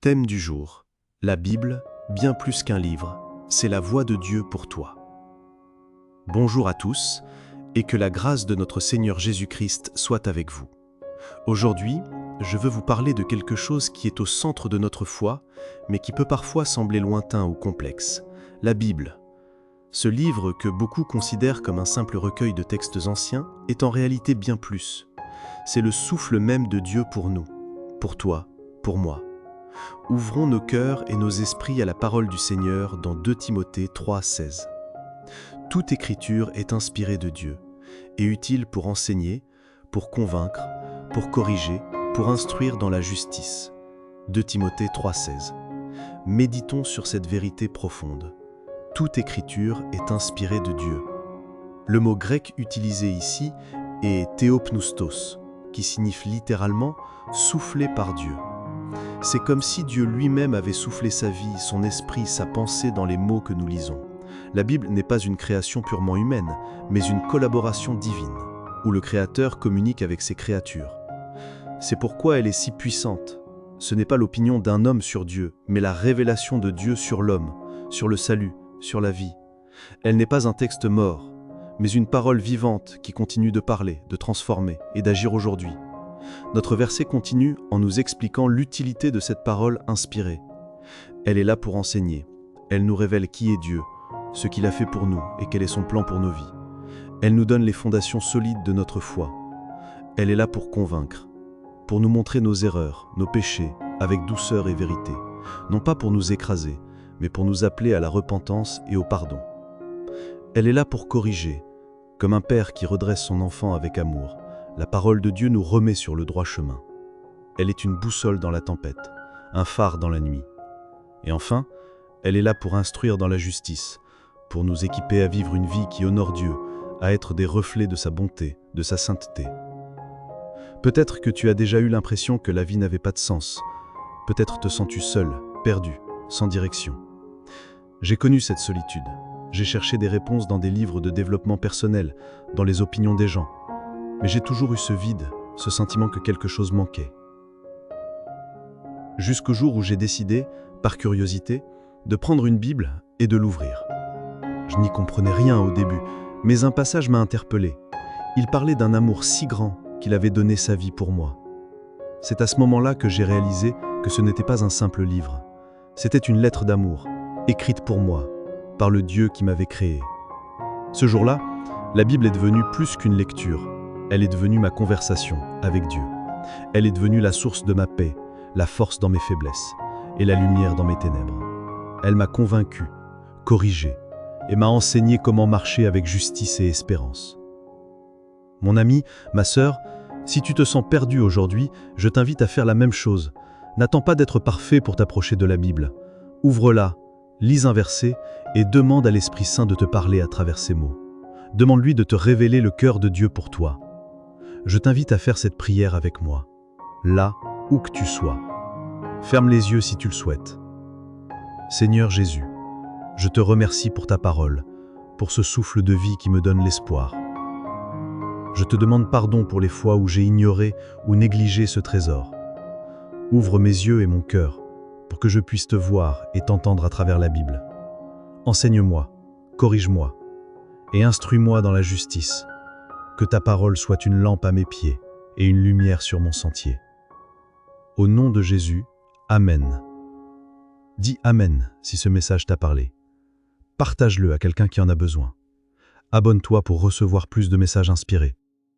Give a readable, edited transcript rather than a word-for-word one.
Thème du jour. La Bible, bien plus qu'un livre, c'est la voix de Dieu pour toi. Bonjour à tous, et que la grâce de notre Seigneur Jésus-Christ soit avec vous. Aujourd'hui, je veux vous parler de quelque chose qui est au centre de notre foi, mais qui peut parfois sembler lointain ou complexe. La Bible. Ce livre que beaucoup considèrent comme un simple recueil de textes anciens est en réalité bien plus. C'est le souffle même de Dieu pour nous, pour toi, pour moi. Ouvrons nos cœurs et nos esprits à la parole du Seigneur dans 2 Timothée 3,16. Toute écriture est inspirée de Dieu et utile pour enseigner, pour convaincre, pour corriger, pour instruire dans la justice. 2 Timothée 3,16. Méditons sur cette vérité profonde. Toute écriture est inspirée de Dieu. Le mot grec utilisé ici est théopneustos, qui signifie littéralement « soufflé par Dieu ». C'est comme si Dieu lui-même avait soufflé sa vie, son esprit, sa pensée dans les mots que nous lisons. La Bible n'est pas une création purement humaine, mais une collaboration divine, où le Créateur communique avec ses créatures. C'est pourquoi elle est si puissante. Ce n'est pas l'opinion d'un homme sur Dieu, mais la révélation de Dieu sur l'homme, sur le salut, sur la vie. Elle n'est pas un texte mort, mais une parole vivante qui continue de parler, de transformer et d'agir aujourd'hui. Notre verset continue en nous expliquant l'utilité de cette parole inspirée. Elle est là pour enseigner. Elle nous révèle qui est Dieu, ce qu'il a fait pour nous et quel est son plan pour nos vies. Elle nous donne les fondations solides de notre foi. Elle est là pour convaincre, pour nous montrer nos erreurs, nos péchés, avec douceur et vérité. Non pas pour nous écraser, mais pour nous appeler à la repentance et au pardon. Elle est là pour corriger, comme un père qui redresse son enfant avec amour. La parole de Dieu nous remet sur le droit chemin. Elle est une boussole dans la tempête, un phare dans la nuit. Et enfin, elle est là pour instruire dans la justice, pour nous équiper à vivre une vie qui honore Dieu, à être des reflets de sa bonté, de sa sainteté. Peut-être que tu as déjà eu l'impression que la vie n'avait pas de sens. Peut-être te sens-tu seul, perdu, sans direction. J'ai connu cette solitude. J'ai cherché des réponses dans des livres de développement personnel, dans les opinions des gens. Mais j'ai toujours eu ce vide, ce sentiment que quelque chose manquait. Jusqu'au jour où j'ai décidé, par curiosité, de prendre une Bible et de l'ouvrir. Je n'y comprenais rien au début, mais un passage m'a interpellé. Il parlait d'un amour si grand qu'il avait donné sa vie pour moi. C'est à ce moment-là que j'ai réalisé que ce n'était pas un simple livre. C'était une lettre d'amour, écrite pour moi, par le Dieu qui m'avait créé. Ce jour-là, la Bible est devenue plus qu'une lecture. Elle est devenue ma conversation avec Dieu. Elle est devenue la source de ma paix, la force dans mes faiblesses et la lumière dans mes ténèbres. Elle m'a convaincu, corrigé et m'a enseigné comment marcher avec justice et espérance. Mon ami, ma sœur, si tu te sens perdu aujourd'hui, je t'invite à faire la même chose. N'attends pas d'être parfait pour t'approcher de la Bible. Ouvre-la, lis un verset et demande à l'Esprit Saint de te parler à travers ces mots. Demande-lui de te révéler le cœur de Dieu pour toi. Je t'invite à faire cette prière avec moi, là où que tu sois. Ferme les yeux si tu le souhaites. Seigneur Jésus, je te remercie pour ta parole, pour ce souffle de vie qui me donne l'espoir. Je te demande pardon pour les fois où j'ai ignoré ou négligé ce trésor. Ouvre mes yeux et mon cœur pour que je puisse te voir et t'entendre à travers la Bible. Enseigne-moi, corrige-moi et instruis-moi dans la justice. Que ta parole soit une lampe à mes pieds et une lumière sur mon sentier. Au nom de Jésus, Amen. Dis Amen si ce message t'a parlé. Partage-le à quelqu'un qui en a besoin. Abonne-toi pour recevoir plus de messages inspirés.